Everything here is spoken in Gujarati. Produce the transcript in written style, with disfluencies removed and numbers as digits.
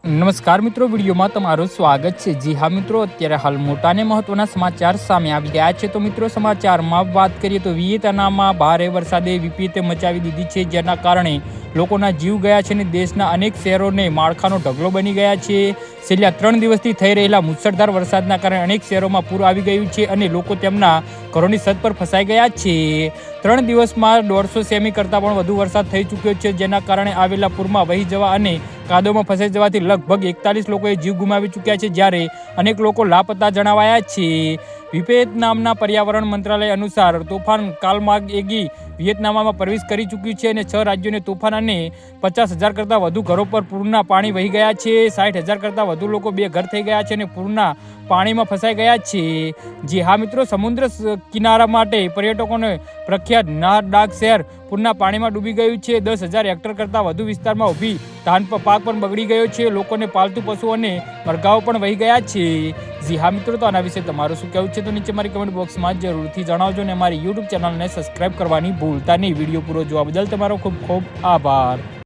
નમસ્કાર મિત્રો, વિડીયોમાં તમારું સ્વાગત છે। જી હા મિત્રો, અત્યારે હાલ મોટા અને મહત્વના સમાચાર સામે આવી ગયા છે। તો મિત્રો, સમાચારમાં વાત કરીએ તો વિયેતનામમાં ભારે વરસાદે વિપત્તિ મચાવી દીધી છે, જેના કારણે લોકોના જીવ ગયા છે અને દેશના અનેક શહેરોને માળખાનો ઢગલો બની ગયા છે। છેલ્લા 3 દિવસથી થઈ રહેલા મુશળધાર વરસાદના કારણે અનેક શહેરોમાં પૂર આવી ગયું છે અને લોકો તેમના ઘરોની છત પર ફસાઈ ગયા છે। 3 દિવસમાં 150 સેમી કરતાં પણ વધુ વરસાદ થઈ ચૂક્યો છે, જેના કારણે આવેલા પૂરમાં વહી જવા અને કાદવમાં ફસાઈ જવાથી લગભગ 41 લોકોએ જીવ ગુમાવી ચૂક્યા છે, જ્યારે અનેક લોકો લાપતા જણાવાયા છે। વિયેતનામના પર્યાવરણ મંત્રાલય અનુસાર તોફાન કાલમાગી વિયેતનામમાં પ્રવેશ કરી ચૂક્યું છે અને 6 રાજ્યોને તોફાન અને 50,000 કરતાં વધુ ઘરો પર પૂરના પાણી વહી ગયા છે। 60,000 કરતાં વધુ લોકો બેઘર થઈ ગયા છે અને પૂરના પાણીમાં ફસાઈ ગયા છે। જી હા મિત્રો, સમુદ્ર કિનારા માટે પર્યટકોને પ્રખ્યાત નાહરડાગ શહેર પૂરના પાણીમાં ડૂબી ગયું છે। 10,000 હેક્ટર કરતાં વધુ વિસ્તારમાં ઊભી ધાન પાક પણ બગડી ગયો છે। લોકોને પાલતુ પશુઓ અને મરઘાઓ પણ વહી ગયા છે। જી હા મિત્રો, તો આના વિશે તમારું શું કહેવું છે તો નીચે મારી કમેન્ટ બોક્સમાં જરૂરથી જણાવજો અને અમારી યુટ્યુબ ચેનલને સબસ્ક્રાઈબ કરવાની ભૂલતા નહીં। વિડીયો પૂરો જોવા બદલ તમારો ખૂબ ખૂબ આભાર।